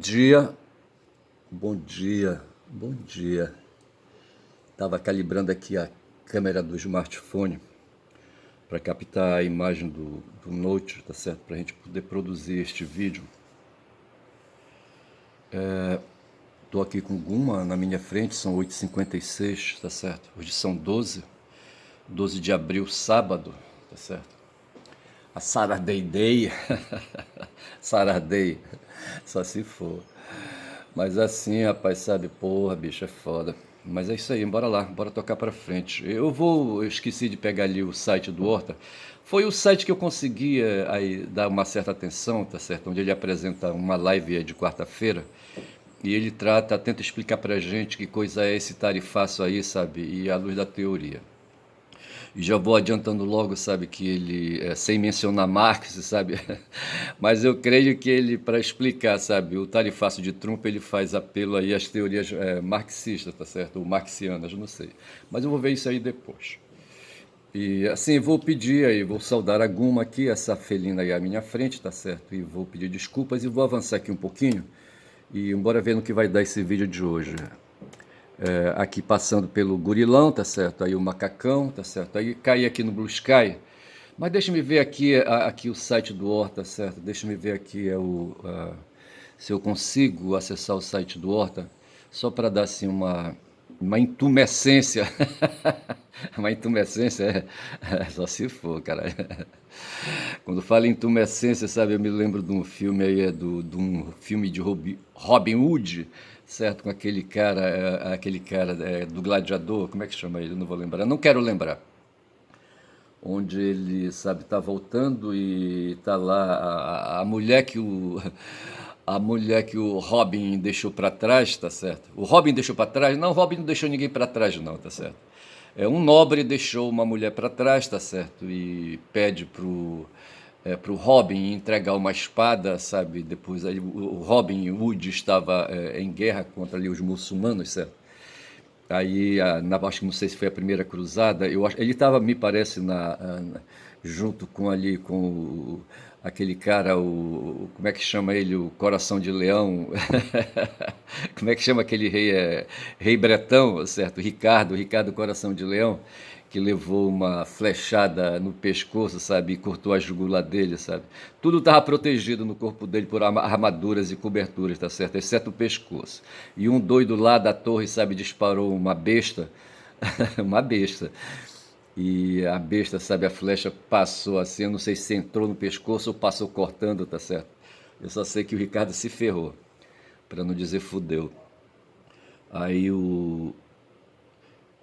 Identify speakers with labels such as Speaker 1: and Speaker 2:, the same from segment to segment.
Speaker 1: dia, bom dia, bom dia. Estava calibrando aqui a câmera do smartphone para captar a imagem do Note, tá certo? Para a gente poder produzir este vídeo. Estou aqui com Guma na minha frente, são 8h56, tá certo? Hoje são 12 de abril, sábado, tá certo? A Saturday Day, Saturday, só se for. Mas assim, rapaz, sabe, porra, bicho, é foda. Mas é isso aí, bora lá, bora tocar pra frente. Eu esqueci de pegar ali o site do Horta. Foi o site que eu consegui aí dar uma certa atenção, tá certo? Onde ele apresenta uma live aí de quarta-feira. E ele tenta explicar pra gente que coisa é esse tarifaço aí, sabe? E à luz da teoria. E já vou adiantando logo, sabe, que ele, sem mencionar Marx, sabe, mas eu creio que ele, para explicar, sabe, o tarifaço de Trump, ele faz apelo aí às teorias marxistas, tá certo, ou marxianas, não sei, mas eu vou ver isso aí depois. E assim, vou pedir aí, vou saudar a Guma aqui, essa felina aí à minha frente, tá certo, e vou pedir desculpas e vou avançar aqui um pouquinho, e bora ver no que vai dar esse vídeo de hoje. Aqui passando pelo Gurilão, tá certo? Aí o Macacão, tá certo? Aí caí aqui no Blue Sky. Mas deixa me ver aqui, aqui o site do Horta, certo? Deixa me ver aqui se eu consigo acessar o site do Horta, só para dar assim uma intumescência. Uma intumescência só se for, cara. Quando fala em intumescência, sabe, eu me lembro de um filme aí, de um filme de Robin Hood, certo? Com aquele cara do Gladiador, como é que chama ele? Eu não vou lembrar, não quero lembrar. Onde ele, sabe, tá voltando e tá lá a mulher que a mulher que o Robin deixou para trás, tá certo? O Robin deixou para trás? Não, o Robin não deixou ninguém para trás não, tá certo? Um nobre deixou uma mulher para trás, tá certo? E pede pro Robin entregar uma espada, sabe? Depois aí, o Robin Hood estava em guerra contra ali os muçulmanos, certo? Aí, acho que não sei se foi a primeira cruzada, ele estava, me parece, junto com ali, com aquele cara, como é que chama ele, o Coração de Leão, como é que chama aquele rei, rei bretão, certo? Ricardo Coração de Leão, que levou uma flechada no pescoço, sabe, e cortou a jugular dele, sabe? Tudo estava protegido no corpo dele por armaduras e coberturas, tá certo? Exceto o pescoço. E um doido lá da torre, sabe, disparou uma besta, uma besta. E a besta, sabe, a flecha passou assim, eu não sei se entrou no pescoço ou passou cortando, tá certo? Eu só sei que o Ricardo se ferrou, para não dizer fudeu. Aí o,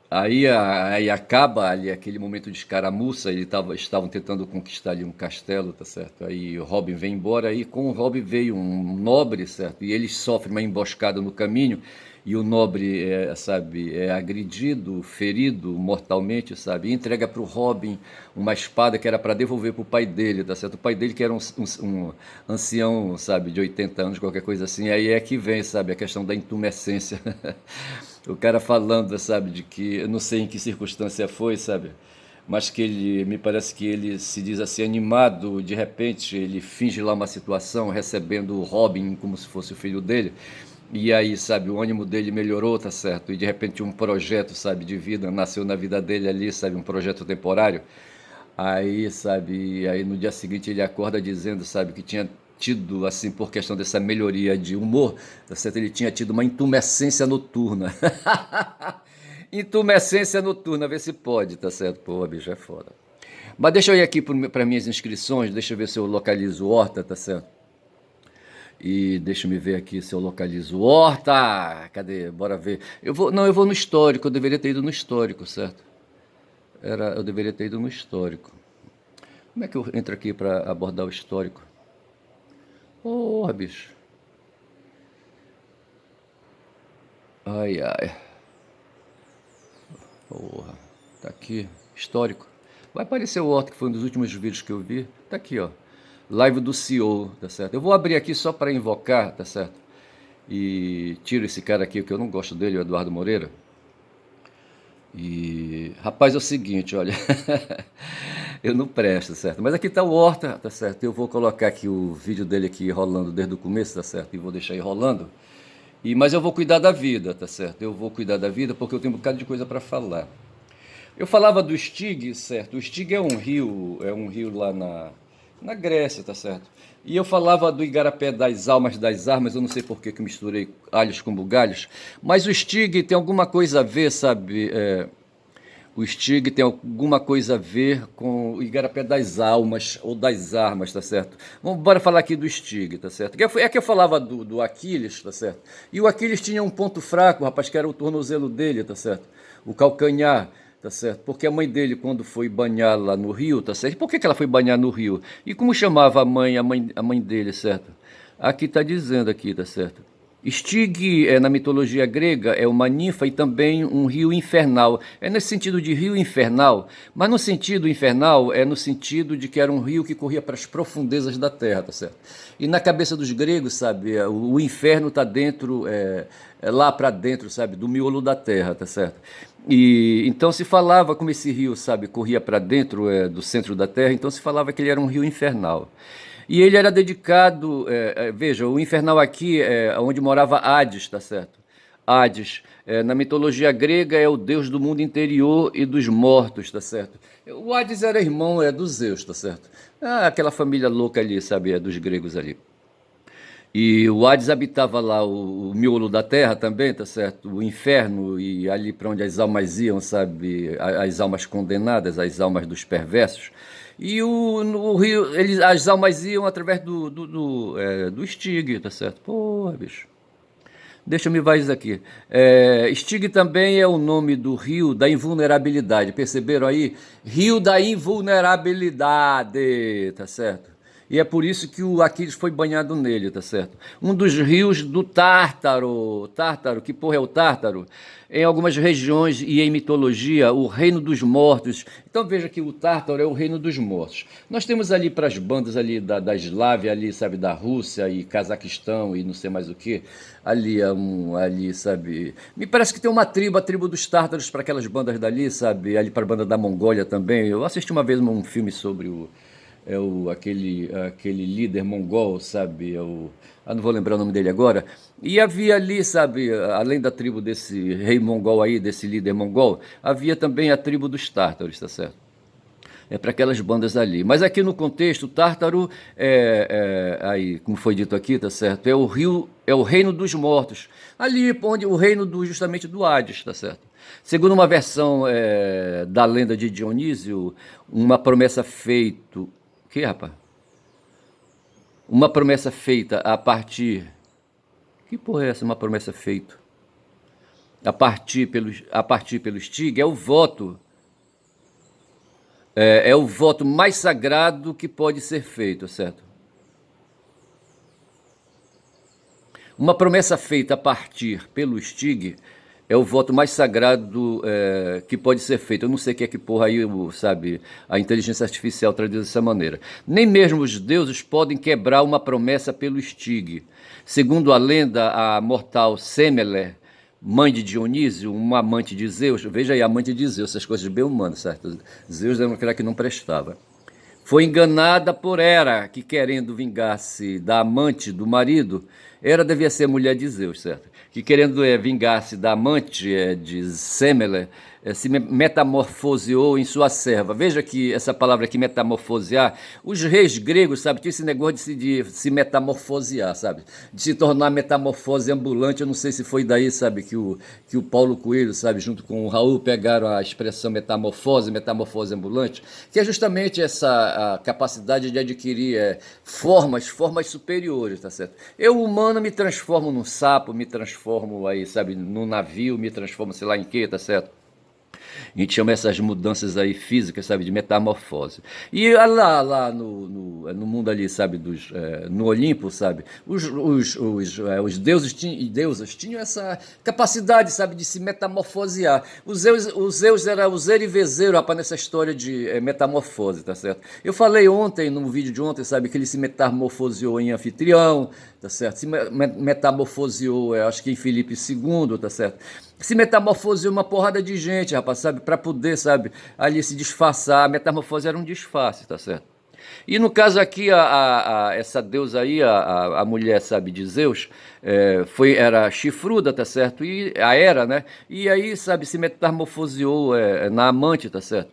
Speaker 1: aí acaba ali aquele momento de escaramuça, estavam tentando conquistar ali um castelo, tá certo? Aí o Robin vem embora, aí com o Robin veio um nobre, certo? E eles sofrem uma emboscada no caminho, e o nobre, sabe, é agredido, ferido mortalmente, sabe? E entrega para o Robin uma espada que era para devolver para o pai dele, tá certo? O pai dele que era um ancião, sabe, de 80 anos, qualquer coisa assim. Aí é que vem, sabe, a questão da intumescência. O cara falando, sabe, de que, eu não sei em que circunstância foi, sabe, mas que ele, me parece que ele se diz assim, animado, de repente ele finge lá uma situação, recebendo o Robin como se fosse o filho dele, e aí, sabe, o ânimo dele melhorou, tá certo, e de repente um projeto, sabe, de vida, nasceu na vida dele ali, sabe, um projeto temporário. Aí, sabe, aí no dia seguinte ele acorda dizendo, sabe, que tinha tido, assim, por questão dessa melhoria de humor, tá certo? Ele tinha tido uma intumescência noturna. Intumescência noturna, vê se pode, tá certo? Pô, bicho, é foda. Mas deixa eu ir aqui para minhas inscrições, deixa eu ver se eu localizo Horta, tá certo? E deixa eu me ver aqui se eu localizo Horta. Cadê? Bora ver. Eu vou no histórico, eu deveria ter ido no histórico, certo? Eu deveria ter ido no histórico. Como é que eu entro aqui para abordar o histórico? Porra, bicho. Ai, ai. Porra. Tá aqui. Histórico. Vai aparecer o Horta, que foi um dos últimos vídeos que eu vi. Tá aqui, ó. Live do CEO, tá certo? Eu vou abrir aqui só para invocar, tá certo? E tiro esse cara aqui, que eu não gosto dele, o Eduardo Moreira. E, rapaz, é o seguinte, olha. Eu não presto, certo? Mas aqui tá o Horta, tá certo? Eu vou colocar aqui o vídeo dele aqui rolando desde o começo, tá certo? E vou deixar aí rolando. Mas eu vou cuidar da vida, tá certo? Eu vou cuidar da vida porque eu tenho um bocado de coisa para falar. Eu falava do Stig, certo? O Stig é um rio lá na Grécia, tá certo? E eu falava do Igarapé das Almas das Armas, eu não sei por que que misturei alhos com bugalhos, mas o Stig tem alguma coisa a ver, sabe? O Stig tem alguma coisa a ver com o Igarapé das Almas ou das Armas, tá certo? Vamos bora falar aqui do Stig, tá certo? É que eu falava do Aquiles, tá certo? E o Aquiles tinha um ponto fraco, rapaz, que era o tornozelo dele, tá certo? O calcanhar, tá certo? Porque a mãe dele, quando foi banhar lá no rio, tá certo? E por que que ela foi banhar no rio? E como chamava a mãe dele, certo? Aqui tá dizendo aqui, tá certo? Stig, na mitologia grega, é uma ninfa e também um rio infernal. É nesse sentido de rio infernal, mas no sentido infernal é no sentido de que era um rio que corria para as profundezas da terra, tá certo? E na cabeça dos gregos, sabe, o inferno está dentro, lá para dentro, sabe, do miolo da terra, tá certo? E então se falava como esse rio, sabe, corria para dentro do centro da terra, então se falava que ele era um rio infernal. E ele era dedicado, veja, o infernal aqui é onde morava Hades, tá certo? Hades, na mitologia grega, é o deus do mundo interior e dos mortos, tá certo? O Hades era irmão do Zeus, tá certo? Ah, aquela família louca ali, sabe, dos gregos ali. E o Hades habitava lá o miolo da terra também, tá certo? O inferno e ali para onde as almas iam, sabe? As almas condenadas, as almas dos perversos. E no rio, as almas iam através do Stig, tá certo? Porra, bicho. Deixa eu me vai isso aqui. Stig também é o nome do rio da invulnerabilidade. Perceberam aí? Rio da invulnerabilidade, tá certo? E é por isso que o Aquiles foi banhado nele, tá certo? Um dos rios do Tártaro. Tártaro, que porra é o Tártaro? Em algumas regiões e em mitologia, o reino dos mortos. Então veja que o Tártaro é o reino dos mortos. Nós temos ali para as bandas ali da Eslávia, ali, sabe, da Rússia e Cazaquistão e não sei mais o que. Ali, sabe. Me parece que tem uma tribo, a tribo dos Tártaros para aquelas bandas dali, sabe? Ali para a banda da Mongólia também. Eu assisti uma vez um filme sobre aquele líder mongol, sabe? Não vou lembrar o nome dele agora. E havia ali, sabe, além da tribo desse rei mongol aí, desse líder mongol, havia também a tribo dos tártaros, tá certo? É para aquelas bandas ali. Mas aqui no contexto, o Tártaro, aí, como foi dito aqui, tá certo? É o rio, é o reino dos mortos. Ali onde o reino justamente do Hades, tá certo? Segundo uma versão da lenda de Dionísio, uma promessa feita. Que, rapaz? Uma promessa feita a partir. Que porra é essa? Uma promessa feita a partir pelo Stig é o voto. É o voto mais sagrado que pode ser feito, certo? Uma promessa feita a partir pelo Stig é o voto mais sagrado que pode ser feito. Eu não sei o que é que porra aí, sabe, a inteligência artificial traduz dessa maneira. Nem mesmo os deuses podem quebrar uma promessa pelo Stig. Segundo a lenda, a mortal Semele, mãe de Dionísio, uma amante de Zeus, veja aí, amante de Zeus, essas coisas bem humanas, certo? Zeus era um cara que não prestava. Foi enganada por Hera, que querendo vingar-se da amante do marido, Hera devia ser mulher de Zeus, certo? Que querendo vingar-se da amante de Semele, se metamorfoseou em sua serva. Veja que essa palavra aqui, metamorfosear, os reis gregos, sabe, tinha esse negócio de se metamorfosear, sabe? De se tornar metamorfose ambulante. Eu não sei se foi daí, sabe, que o Paulo Coelho, sabe, junto com o Raul, pegaram a expressão metamorfose ambulante, que é justamente essa a capacidade de adquirir formas superiores, tá certo? Eu, humano, me transformo num sapo, me transformo aí, sabe, num navio, me transformo sei lá em quê, tá certo? A gente chama essas mudanças aí físicas, sabe, de metamorfose. E lá no mundo ali, sabe, no Olimpo, sabe, os deuses e deusas tinham essa capacidade, sabe, de se metamorfosear. Os Zeus era o zero e vezeiro, rapaz, nessa história de metamorfose, tá certo? Eu falei ontem, no vídeo de ontem, sabe, que ele se metamorfoseou em anfitrião, tá certo? Se metamorfoseou, acho que em Filipe II, tá certo? Se metamorfoseou uma porrada de gente, rapaz, sabe? Para poder, sabe, ali se disfarçar. A metamorfose era um disfarce, tá certo? E no caso aqui, essa deusa aí, a mulher, sabe, de Zeus, era chifruda, tá certo? E a Hera, né? E aí, sabe, se metamorfoseou na amante, tá certo?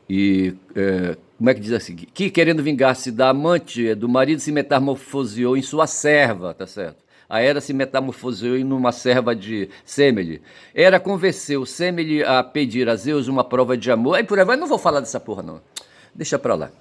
Speaker 1: E como é que diz assim? Que querendo vingar-se da amante do marido se metamorfoseou em sua serva, tá certo? A Hera se metamorfoseou em uma serva de Semele. Hera convenceu Semele a pedir a Zeus uma prova de amor. Aí por aí vai, não vou falar dessa porra não. Deixa pra lá.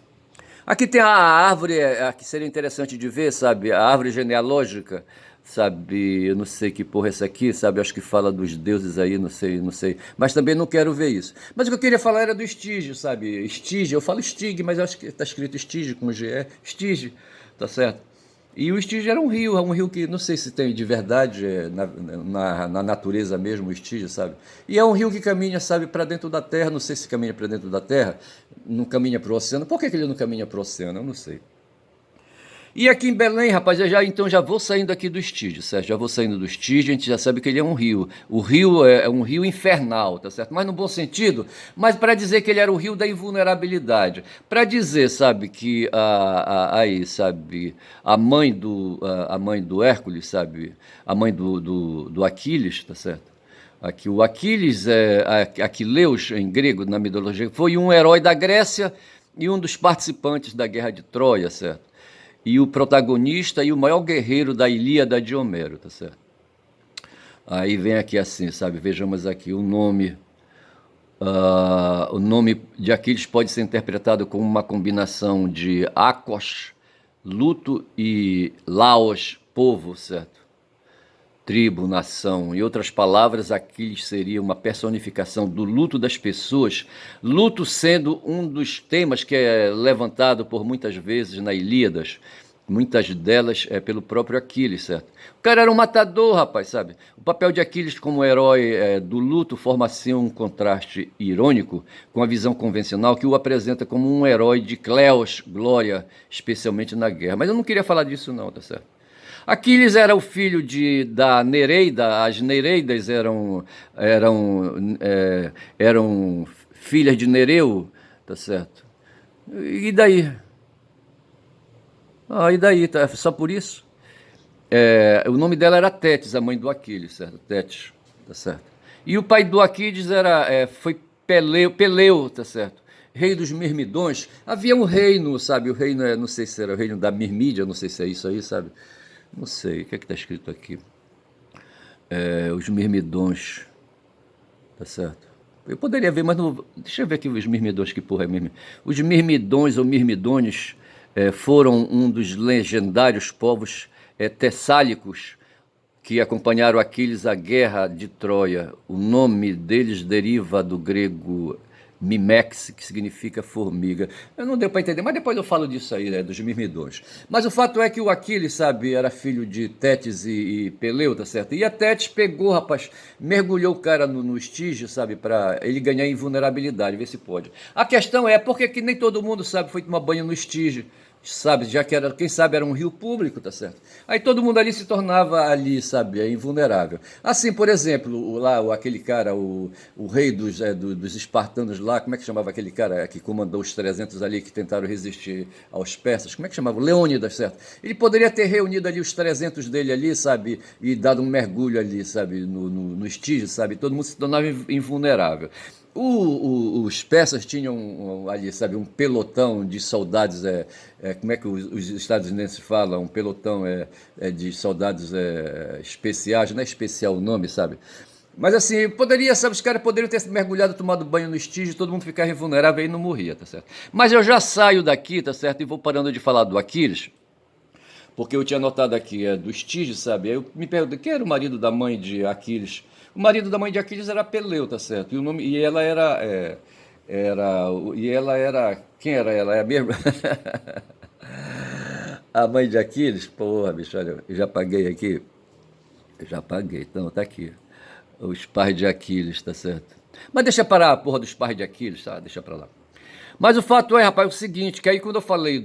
Speaker 1: Aqui tem a árvore, que seria interessante de ver, sabe? A árvore genealógica, sabe? Eu não sei que porra é essa aqui, sabe? Acho que fala dos deuses aí, não sei, não sei. Mas também não quero ver isso. Mas o que eu queria falar era do estígio, sabe? Estígio, eu falo estig, mas eu acho que tá escrito estígio com G, estígio, tá certo? E o Estígio era um rio que não sei se tem de verdade na natureza mesmo, o Estígio, sabe? E é um rio que caminha, sabe, para dentro da terra, não sei se caminha para dentro da terra, não caminha para o oceano. Por que ele não caminha para o oceano? Eu não sei. E aqui em Belém, rapaz, então já vou saindo aqui do Estígio, certo? Já vou saindo do Estígio, a gente já sabe que ele é um rio. O rio é um rio infernal, tá certo? Mas no bom sentido, mas para dizer que ele era o rio da invulnerabilidade. Para dizer, sabe, que aí, sabe, a mãe do Hércules, sabe? A mãe do Aquiles, tá certo? Aqui, o Aquiles, Aquileus em grego, na mitologia, foi um herói da Grécia e um dos participantes da Guerra de Troia, certo? E o protagonista e o maior guerreiro da Ilíada de Homero, tá certo? Aí vem aqui assim, sabe? Vejamos aqui o nome. O nome de Aquiles pode ser interpretado como uma combinação de Akos, luto, e Laos, povo, certo? Tribo, nação. Em outras palavras, Aquiles seria uma personificação do luto das pessoas, luto sendo um dos temas que é levantado por muitas vezes na Ilíadas, muitas delas pelo próprio Aquiles, certo? O cara era um matador, rapaz, sabe? O papel de Aquiles como herói do luto forma assim um contraste irônico com a visão convencional que o apresenta como um herói de Cleos, glória, especialmente na guerra. Mas eu não queria falar disso não, tá certo? Aquiles era o filho da Nereida, as Nereidas eram filhas de Nereu, tá certo? E daí? E daí? Tá? Só por isso? O nome dela era Tétis, a mãe do Aquiles, certo? Tétis, tá certo? E o pai do Aquiles foi Peleu, tá certo? Rei dos Mirmidões. Havia um reino, sabe? O reino, não sei se era o reino da Mirmídia, não sei se é isso aí, sabe? Não sei, o que está escrito aqui? Os Mirmidões, tá certo? Eu poderia ver, mas não. Deixa eu ver aqui os Mirmidões, que porra é mesmo. Os Mirmidões ou Mirmidones foram um dos legendários povos tessálicos que acompanharam Aquiles à guerra de Troia. O nome deles deriva do grego Mimex, que significa formiga. Eu não deu para entender, mas depois eu falo disso aí, né, dos Mirmidões. Mas o fato é que o Aquiles, sabe, era filho de Tétis e Peleu, tá certo? E a Tétis pegou, rapaz, mergulhou o cara no estígio, sabe, para ele ganhar invulnerabilidade, ver se pode. A questão é, por que nem todo mundo, sabe, foi tomar banho no estígio? Sabe, já que era, quem sabe era um rio público, tá certo? Aí todo mundo ali se tornava ali, sabe, invulnerável. Assim, por exemplo, aquele cara, o rei dos espartanos lá, como é que chamava aquele cara que comandou os 300 ali que tentaram resistir aos persas? Como é que chamava? Leônidas, certo? Ele poderia ter reunido ali os 300 dele ali, sabe, e dado um mergulho ali, sabe, no estígio, sabe? Todo mundo se tornava invulnerável. Os persas tinham ali, sabe, um pelotão de soldados, como é que os estadunidenses falam? Um pelotão de soldados especiais, não é especial o nome, sabe? Mas assim, sabe, os caras poderiam ter mergulhado, tomado banho no estígio, todo mundo ficava invulnerável e não morria, tá certo? Mas eu já saio daqui, tá certo? E vou parando de falar do Aquiles, porque eu tinha notado aqui, do estígio, sabe? Aí eu me perguntei, quem era o marido da mãe de Aquiles? O marido da mãe de Aquiles era Peleu, tá certo? E ela era, quem era ela? É a mesma? A mãe de Aquiles? Porra, bicho, olha, eu já paguei aqui. Eu já paguei, então tá aqui. Os pais de Aquiles, tá certo? Mas deixa parar a porra dos pais de Aquiles, tá? Deixa pra lá. Mas o fato é, rapaz, o seguinte, que aí quando eu falei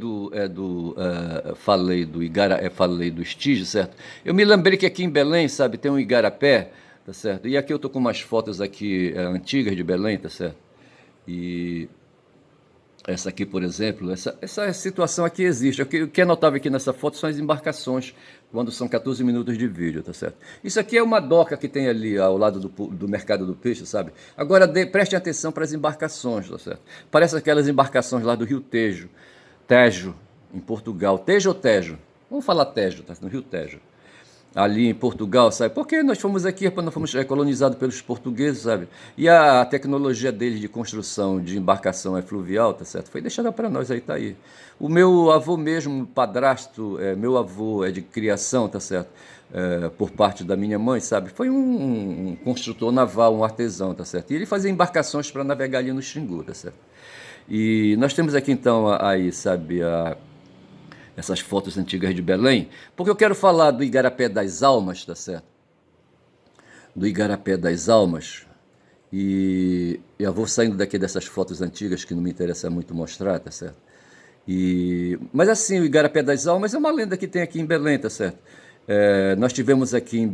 Speaker 1: falei do estígio, certo? Eu me lembrei que aqui em Belém, sabe, tem um igarapé, tá certo? E aqui eu tô com umas fotos aqui antigas de Belém, tá certo? E essa aqui, por exemplo, essa situação aqui existe. O que é notável aqui nessa foto são as embarcações, quando são 14 minutos de vídeo, tá certo? Isso aqui é uma doca que tem ali ao lado do mercado do peixe, sabe? Agora prestem atenção para as embarcações, tá certo? Parece aquelas embarcações lá do Rio Tejo, Tejo, em Portugal. Tejo ou Tejo? Vamos falar Tejo, tá? No Rio Tejo, ali em Portugal, sabe? Porque nós fomos aqui, nós fomos colonizados pelos portugueses, sabe? E a tecnologia deles de construção de embarcação fluvial, tá certo? Foi deixada para nós, aí tá aí. O meu avô mesmo, padrasto, meu avô é de criação, tá certo? Por parte da minha mãe, sabe? Foi um construtor naval, um artesão, tá certo? E ele fazia embarcações para navegar ali no Xingu, tá certo? E nós temos aqui então aí, sabe, essas fotos antigas de Belém, porque eu quero falar do Igarapé das Almas, tá certo? Do Igarapé das Almas. E eu vou saindo daqui dessas fotos antigas que não me interessa muito mostrar, tá certo? Mas assim, o Igarapé das Almas é uma lenda que tem aqui em Belém, tá certo? Nós tivemos aqui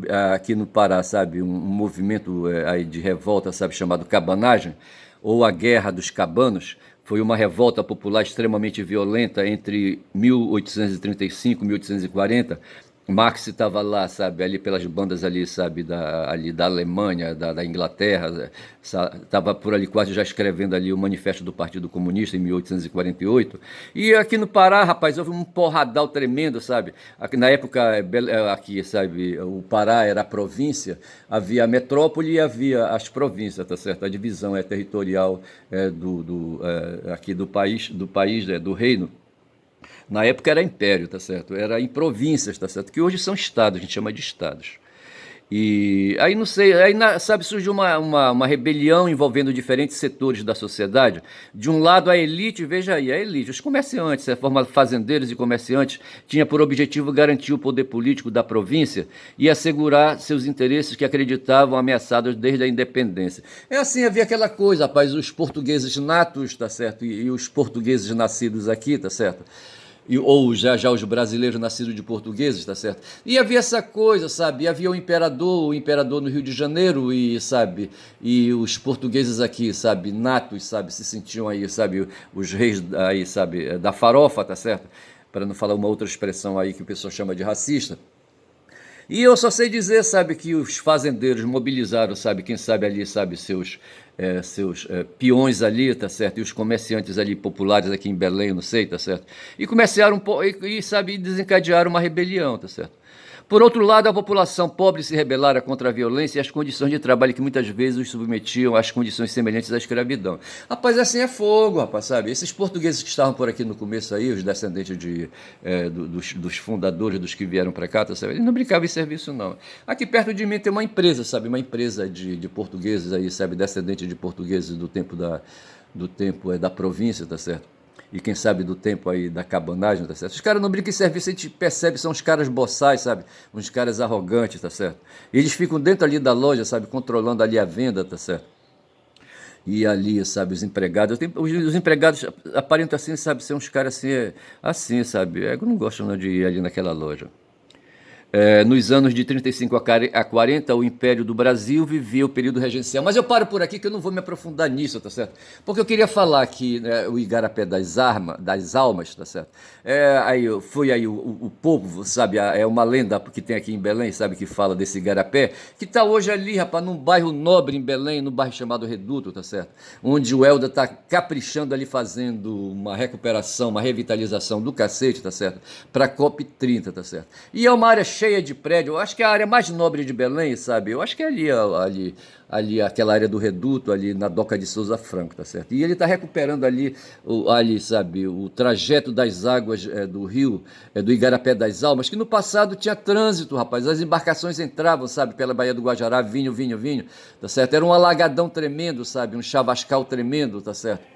Speaker 1: no Pará, sabe, um movimento aí de revolta, sabe, chamado cabanagem, ou a Guerra dos Cabanos. Foi uma revolta popular extremamente violenta entre 1835 e 1840. Marx estava lá, sabe, ali pelas bandas ali, sabe, ali da Alemanha, da Inglaterra, estava por ali quase já escrevendo ali o Manifesto do Partido Comunista em 1848. E aqui no Pará, rapaz, houve um porradal tremendo, sabe? Aqui, na época, aqui, sabe, o Pará era a província, havia a metrópole e havia as províncias, tá certo? A divisão territorial aqui do país, do reino. Na época era império, tá certo? Era em províncias, tá certo? Que hoje são estados, a gente chama de estados. E aí não sei, sabe, surgiu uma rebelião envolvendo diferentes setores da sociedade. De um lado a elite, veja aí, a elite, os comerciantes, a forma fazendeiros e comerciantes, tinha por objetivo garantir o poder político da província e assegurar seus interesses que acreditavam ameaçados desde a independência. É assim, havia aquela coisa, rapaz, os portugueses natos, tá certo? E os portugueses nascidos aqui, tá certo? Ou já os brasileiros nascidos de portugueses, tá certo? E havia essa coisa, sabe? E havia o imperador no Rio de Janeiro e, sabe, e os portugueses aqui, sabe, natos, sabe, se sentiam aí, sabe, os reis aí, sabe, da farofa, tá certo? Para não falar uma outra expressão aí que o pessoal chama de racista. E eu só sei dizer, sabe, que os fazendeiros mobilizaram, sabe, quem sabe ali, sabe, seus peões ali, tá certo? E os comerciantes ali populares aqui em Belém, não sei, tá certo? E começaram, sabe, desencadearam uma rebelião, tá certo? Por outro lado, a população pobre se rebelara contra a violência e as condições de trabalho que muitas vezes os submetiam às condições semelhantes à escravidão. Rapaz, assim é fogo, rapaz, sabe? Esses portugueses que estavam por aqui no começo aí, os descendentes dos fundadores, dos que vieram para cá, tá certo? Eles não brincavam em serviço, não. Aqui perto de mim tem uma empresa, sabe? Uma empresa de portugueses aí, sabe? Descendentes de portugueses do tempo da província, tá certo? E quem sabe do tempo aí da cabanagem, tá certo? Os caras não brincam em serviço, a gente percebe, são uns caras boçais, sabe? Uns caras arrogantes, tá certo? E eles ficam dentro ali da loja, sabe? Controlando ali a venda, tá certo? E ali, sabe, os empregados, os empregados aparentam assim, sabe, ser uns caras assim, sabe? Eu não gosto não de ir ali naquela loja. Nos anos de 35 a 40, o Império do Brasil vivia o período regencial. Mas eu paro por aqui que eu não vou me aprofundar nisso, tá certo? Porque eu queria falar que o Igarapé das Almas, tá certo? Foi aí o povo, sabe? É uma lenda que tem aqui em Belém, sabe? Que fala desse Igarapé, que tá hoje ali, rapaz, num bairro nobre em Belém, num bairro chamado Reduto, tá certo? Onde o Helder tá caprichando ali, fazendo uma recuperação, uma revitalização do cacete, tá certo? Pra COP30, tá certo? E é uma área cheia de prédio. Eu acho que é a área mais nobre de Belém, sabe? Eu acho que é ali aquela área do Reduto, ali na Doca de Souza Franco, tá certo? E ele está recuperando ali, sabe, o trajeto das águas do rio, do Igarapé das Almas, que no passado tinha trânsito, rapaz. As embarcações entravam, sabe, pela Baía do Guajará, vinho, tá certo? Era um alagadão tremendo, sabe? Um chavascal tremendo, tá certo?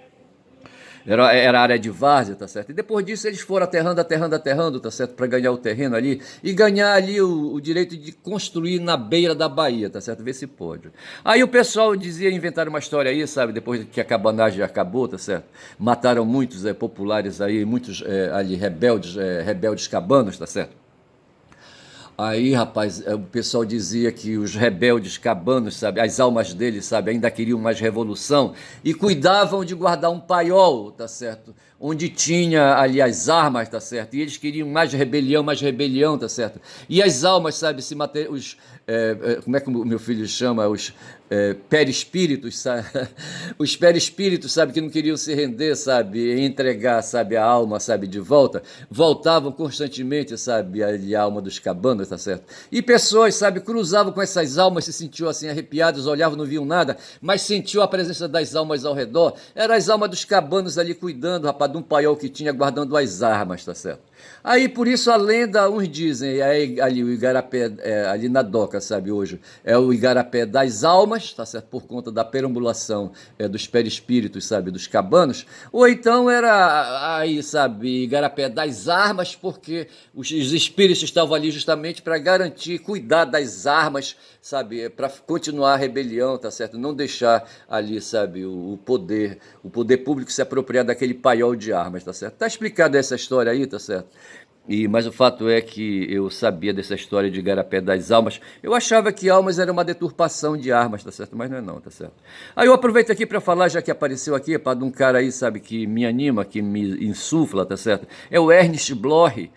Speaker 1: Era área de várzea, tá certo? E depois disso eles foram aterrando, tá certo? Para ganhar o terreno ali e ganhar ali o direito de construir na beira da Bahia, tá certo? Ver se pode. Aí o pessoal dizia, inventaram uma história aí, sabe? Depois que a cabanagem acabou, tá certo? Mataram muitos populares aí, muitos ali rebeldes cabanos, tá certo? Aí, rapaz, o pessoal dizia que os rebeldes cabanos, sabe, as almas deles, sabe, ainda queriam mais revolução e cuidavam de guardar um paiol, tá certo? Onde tinha ali as armas, tá certo? E eles queriam mais rebelião, tá certo? E as almas, sabe, os, como é que o meu filho chama? Os perispíritos, sabe? Os perispíritos, sabe, que não queriam se render, sabe, entregar, sabe, a alma, sabe, de volta, voltavam constantemente, sabe, a alma dos cabanos, tá certo? E pessoas, sabe, cruzavam com essas almas, se sentiam assim arrepiados, olhavam, não viam nada, mas sentiu a presença das almas ao redor. Eram as almas dos cabanos ali cuidando, rapaz, de um paiol que tinha, guardando as armas, tá certo? Aí, por isso, a lenda, uns dizem, aí, ali o Igarapé, ali na Doca, sabe, hoje, é o Igarapé das almas, tá certo, por conta da perambulação dos perispíritos, sabe, dos cabanos, ou então era aí, sabe, Igarapé das armas, porque os espíritos estavam ali justamente para garantir, cuidar das armas, sabe, para continuar a rebelião, tá certo, não deixar ali, sabe, o poder público se apropriar daquele paiol de armas, tá certo? Tá explicada essa história aí, tá certo? Mas o fato é que eu sabia dessa história de Igarapé das almas. Eu achava que almas era uma deturpação de armas, tá certo? Mas não é não, tá certo? Aí eu aproveito aqui para falar, já que apareceu aqui, para de um cara aí, sabe, que me anima, que me insufla, tá certo? É o Ernst Bloch,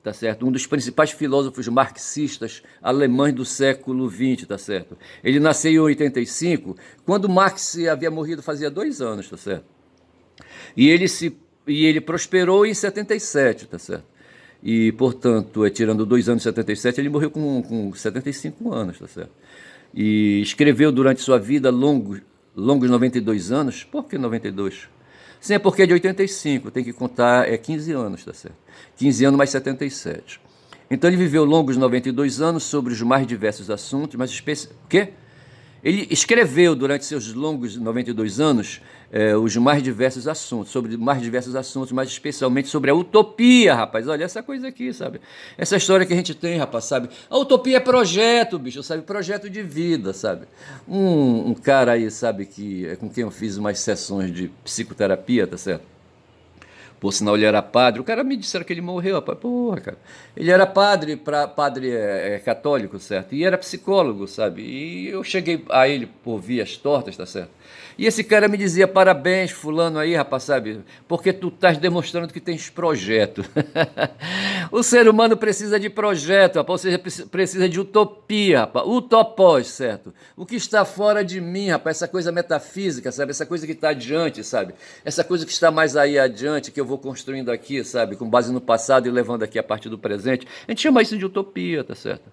Speaker 1: tá certo? Um dos principais filósofos marxistas alemães do século XX, tá certo? Ele nasceu em 85, quando Marx havia morrido fazia 2 anos, tá certo? E ele prosperou em 77, tá certo? E, portanto, tirando 2 anos de 77, ele morreu com 75 anos, tá certo? E escreveu durante sua vida longos 92 anos. Por que 92? Sim, é porque é de 85, tem que contar 15 anos, tá certo? 15 anos mais 77. Então ele viveu longos 92 anos sobre os mais diversos assuntos, mas o quê? Ele escreveu durante seus longos 92 anos os mais diversos assuntos, sobre mais diversos assuntos, mas especialmente sobre a utopia, rapaz. Olha essa coisa aqui, sabe? Essa história que a gente tem, rapaz, sabe? A utopia é projeto, bicho, sabe? Projeto de vida, sabe? Um cara aí, sabe, que é com quem eu fiz umas sessões de psicoterapia, tá certo? Por sinal, ele era padre. O cara me disseram que ele morreu, rapaz. Porra, cara. Ele era padre, padre católico, certo? E era psicólogo, sabe? E eu cheguei a ele por vias tortas, tá certo? E esse cara me dizia, parabéns, fulano aí, rapaz, sabe? Porque tu estás demonstrando que tens projeto. O ser humano precisa de projeto, rapaz. Ou seja, precisa de utopia, rapaz. Utopós, certo? O que está fora de mim, rapaz, essa coisa metafísica, sabe? Essa coisa que está adiante, sabe? Essa coisa que está mais aí adiante, que eu vou construindo aqui, sabe? Com base no passado e levando aqui a partir do presente. A gente chama isso de utopia, tá certo?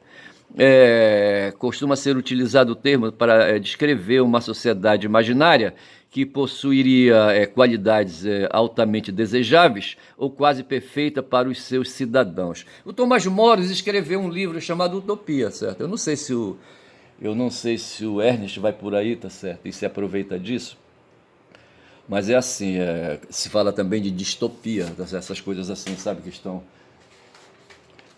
Speaker 1: Costuma ser utilizado o termo para descrever uma sociedade imaginária que possuiria qualidades altamente desejáveis ou quase perfeita para os seus cidadãos. O Thomas More escreveu um livro chamado Utopia, certo? Eu não sei se o Ernest vai por aí, tá certo? E se aproveita disso. Mas é assim, se fala também de distopia, essas coisas assim, sabe, que estão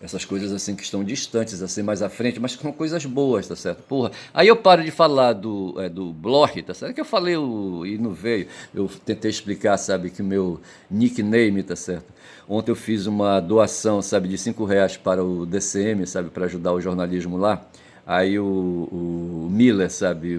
Speaker 1: essas coisas assim que estão distantes, assim, mais à frente, mas são coisas boas, tá certo? Porra, aí eu paro de falar do Bloch, tá certo? Que eu falei e não veio. Eu tentei explicar, sabe, que o meu nickname, tá certo? Ontem eu fiz uma doação, sabe, de R$ 5 para o DCM, sabe, para ajudar o jornalismo lá. Aí o Miller, sabe,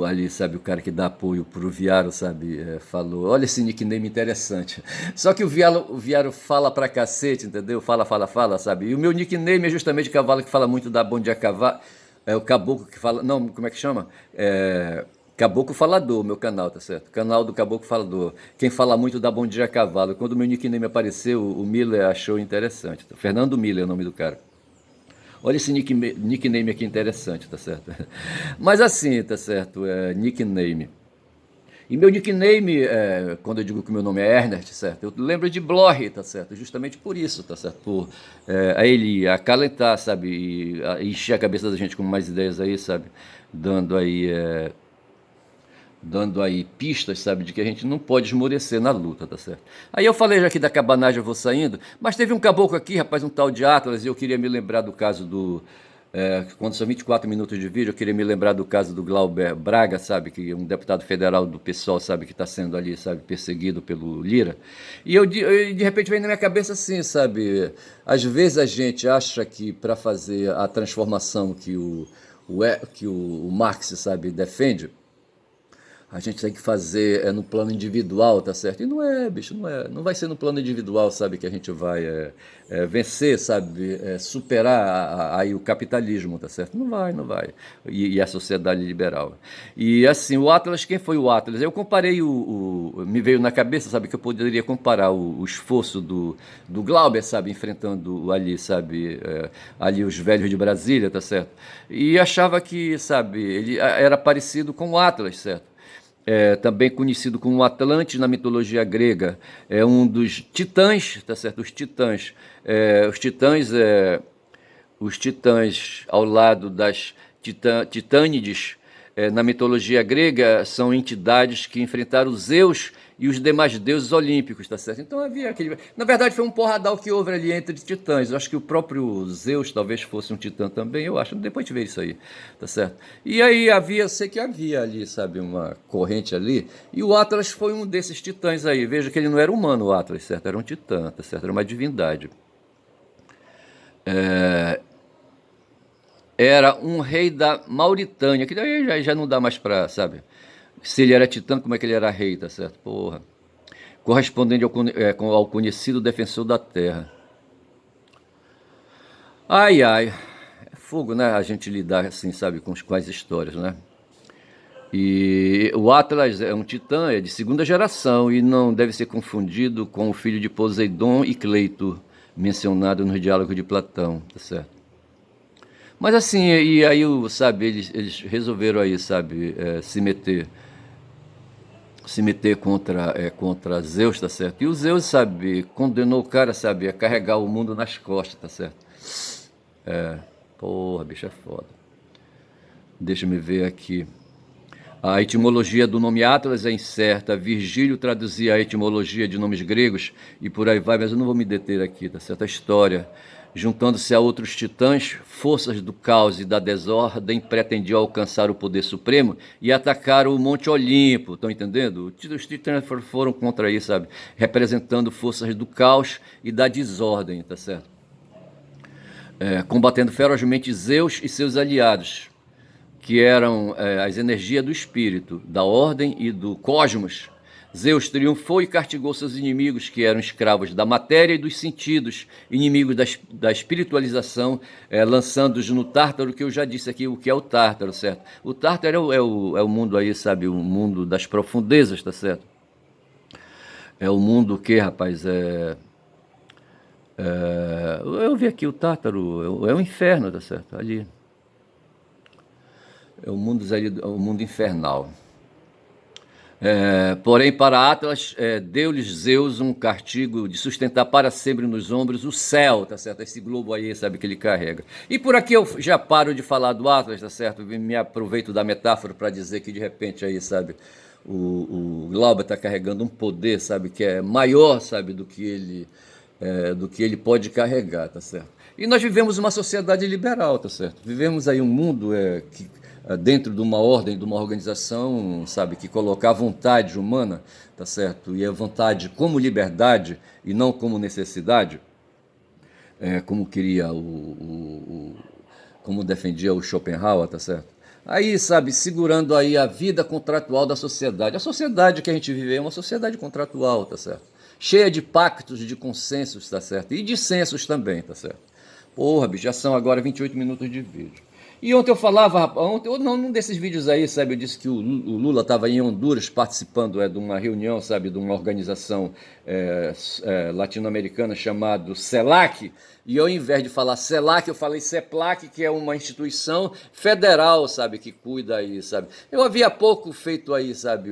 Speaker 1: ali, sabe, o cara que dá apoio pro Viaro, sabe, falou, olha esse nickname interessante. Só que o Viaro fala pra cacete, entendeu? Fala, sabe? E o meu nickname é justamente cavalo que fala muito da Bom Dia Cavalo, é o Caboclo que fala, não, como é que chama? Caboclo Falador, meu canal, tá certo? Canal do Caboclo Falador. Quem fala muito da Bom Dia Cavalo. Quando o meu nickname apareceu, o Miller achou interessante. Fernando Miller é o nome do cara. Olha esse nickname aqui interessante, tá certo? Mas assim, tá certo? Nickname. E meu nickname, quando eu digo que meu nome é Ernest, certo? Eu lembro de Bloch, tá certo? Justamente por isso, tá certo? Por a ele acalentar, sabe? E encher a cabeça da gente com mais ideias aí, sabe? Dando aí dando aí pistas, sabe, de que a gente não pode esmorecer na luta, tá certo? Aí eu falei já aqui da cabanagem, eu vou saindo, mas teve um caboclo aqui, rapaz, um tal de Atlas, e eu queria me lembrar do caso Quando são 24 minutos de vídeo, eu queria me lembrar do caso do Glauber Braga, sabe, que é um deputado federal do PSOL, sabe, que está sendo ali, sabe, perseguido pelo Lira. E de repente vem na minha cabeça assim, sabe, às vezes a gente acha que para fazer a transformação que o Marx, sabe, defende, a gente tem que fazer no plano individual, tá certo? E não é, bicho, não é. Não vai ser no plano individual, sabe, que a gente vai vencer, sabe, superar aí o capitalismo, tá certo? Não vai, não vai. E a sociedade liberal. E assim, o Atlas, quem foi o Atlas? Eu comparei me veio na cabeça, sabe, que eu poderia comparar o esforço do Glauber, sabe, enfrentando ali, sabe, ali os velhos de Brasília, tá certo? E achava que, sabe, ele era parecido com o Atlas, certo? Também conhecido como Atlante na mitologia grega, é um dos titãs, tá certo? Os titãs ao lado das titânides, na mitologia grega, são entidades que enfrentaram Zeus e os demais deuses olímpicos, tá certo? Então havia aquele. Na verdade, foi um porradal que houve ali entre titãs. Eu acho que o próprio Zeus talvez fosse um titã também, eu acho. Depois de ver isso aí, tá certo? E aí havia, sei que havia ali, sabe, uma corrente ali, e o Atlas foi um desses titãs aí. Veja que ele não era humano, o Atlas, certo? Era um titã, tá certo? Era uma divindade. Era um rei da Mauritânia, que daí já não dá mais pra, sabe? Se ele era titã, como é que ele era rei, tá certo? Porra. Correspondente ao conhecido defensor da terra. Ai, ai. É fogo, né? A gente lidar assim, sabe, com as histórias, né? E o Atlas é um titã, é de segunda geração e não deve ser confundido com o filho de Poseidon e Cleito, mencionado nos diálogos de Platão, tá certo? Mas assim, e aí, sabe, eles resolveram aí, sabe, se meter contra Zeus, tá certo? E o Zeus, sabe, condenou o cara, sabe, a carregar o mundo nas costas, tá certo? Porra, bicho, é foda. Deixa me ver aqui. A etimologia do nome Atlas é incerta. Virgílio traduzia a etimologia de nomes gregos e por aí vai, mas eu não vou me deter aqui, tá certo? A história. Juntando-se a outros titãs, forças do caos e da desordem pretendiam alcançar o poder supremo e atacar o Monte Olimpo, estão entendendo? Os titãs foram contra isso, sabe? Representando forças do caos e da desordem, tá certo? Combatendo ferozmente Zeus e seus aliados, que eram as energias do espírito, da ordem e do cosmos. Zeus triunfou e castigou seus inimigos, que eram escravos da matéria e dos sentidos, inimigos da espiritualização, lançando-os no Tártaro, que eu já disse aqui o que é o Tártaro, certo? O Tártaro é o mundo aí, sabe, o mundo das profundezas, tá certo? É o mundo que, rapaz, eu vi aqui o Tártaro, é o inferno, tá certo? Ali. É o mundo infernal. Porém, para Atlas, deu-lhes Zeus um castigo de sustentar para sempre nos ombros o céu, tá certo? Esse globo aí, sabe, que ele carrega. E por aqui eu já paro de falar do Atlas, tá certo? Me aproveito da metáfora para dizer que de repente aí, sabe, o Glauber está carregando um poder, sabe, que é maior, sabe, do que ele pode carregar, tá certo? E nós vivemos uma sociedade liberal, tá certo? Vivemos aí um mundo que dentro de uma ordem, de uma organização, sabe, que colocar a vontade humana, tá certo? E a vontade como liberdade e não como necessidade, como queria como defendia o Schopenhauer, tá certo? Aí, sabe, segurando aí a vida contratual da sociedade. A sociedade que a gente vive é uma sociedade contratual, tá certo? Cheia de pactos, de consensos, tá certo? E dissensos também, tá certo? Porra, bicho, já são agora 28 minutos de vídeo. E ontem eu falava, ontem, ou não, num desses vídeos aí, sabe, eu disse que o Lula estava em Honduras participando de uma reunião, sabe, de uma organização latino-americana chamada CELAC, e ao invés de falar CELAC, eu falei CEPLAC, que é uma instituição federal, sabe, que cuida aí, sabe. Eu havia há pouco feito aí, sabe,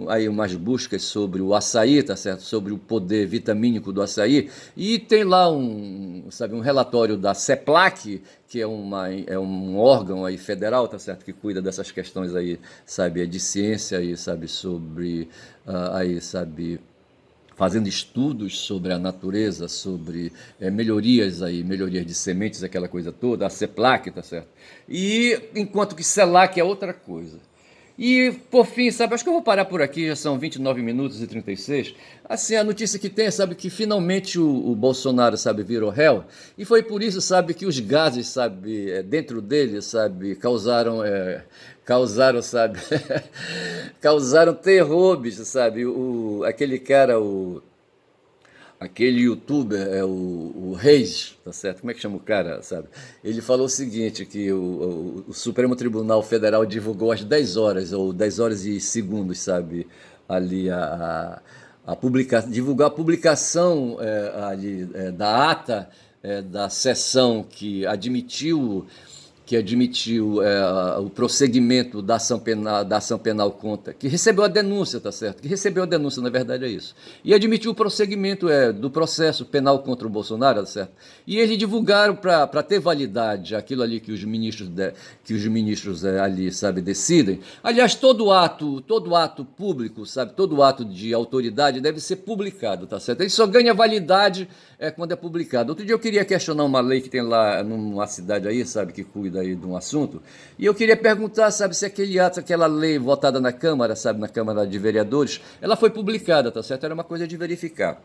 Speaker 1: aí umas buscas sobre o açaí, tá certo, sobre o poder vitamínico do açaí, e tem lá sabe, um relatório da CEPLAC, que é um órgão aí federal, tá certo, que cuida dessas questões aí, sabe, de ciência aí, sabe, sobre aí, sabe, fazendo estudos sobre a natureza, sobre melhorias aí, melhorias de sementes, aquela coisa toda, a CEPLAC, tá certo? E enquanto que CELAC é outra coisa. E, por fim, sabe, acho que eu vou parar por aqui, já são 29 minutos e 36. Assim, a notícia que tem, sabe, que finalmente o Bolsonaro, sabe, virou réu. E foi por isso, sabe, que os gases, sabe, dentro dele, sabe, causaram, sabe, causaram terror, bicho, sabe. Aquele cara, aquele youtuber, o Reis, tá certo? Como é que chama o cara, sabe? Ele falou o seguinte, que o Supremo Tribunal Federal divulgou às 10 horas, ou 10 horas e segundos, sabe? Ali divulgar a publicação ali, da ata da sessão que admitiu o prosseguimento da ação penal contra, que recebeu a denúncia, tá certo? Que recebeu a denúncia, na verdade é isso. E admitiu o prosseguimento do processo penal contra o Bolsonaro, tá certo? E eles divulgaram para ter validade aquilo ali que os ministros ali, sabe, decidem. Aliás, todo ato público, sabe, todo ato de autoridade deve ser publicado, tá certo? Ele só ganha validade quando é publicado. Outro dia eu queria questionar uma lei que tem lá numa cidade aí, sabe, que cuida aí de um assunto, e eu queria perguntar, sabe, se aquele ato, aquela lei votada na Câmara, sabe, na Câmara de Vereadores, ela foi publicada, tá certo? Era uma coisa de verificar.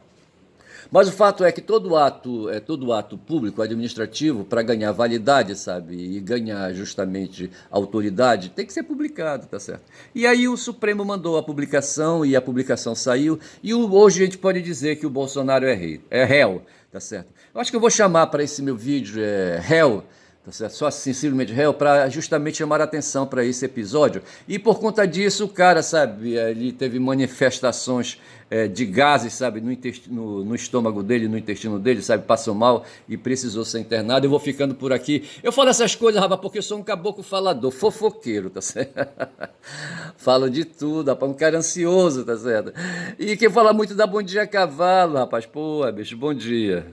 Speaker 1: Mas o fato é que todo ato público, administrativo, para ganhar validade, sabe, e ganhar justamente autoridade, tem que ser publicado, tá certo? E aí o Supremo mandou a publicação e a publicação saiu, e hoje a gente pode dizer que o Bolsonaro é réu, tá certo? Eu acho que eu vou chamar para esse meu vídeo réu, tá certo? Só assim, simplesmente réu, para justamente chamar a atenção para esse episódio. E por conta disso, o cara, sabe, ele teve manifestações de gases, sabe, no estômago dele, no intestino dele, sabe, passou mal e precisou ser internado. Eu vou ficando por aqui. Eu falo essas coisas, rapaz, porque eu sou um caboclo falador, fofoqueiro, tá certo? Falo de tudo, rapaz, um cara ansioso, tá certo? E quem fala muito dá bom dia a cavalo, rapaz. Pô, bicho, bom dia.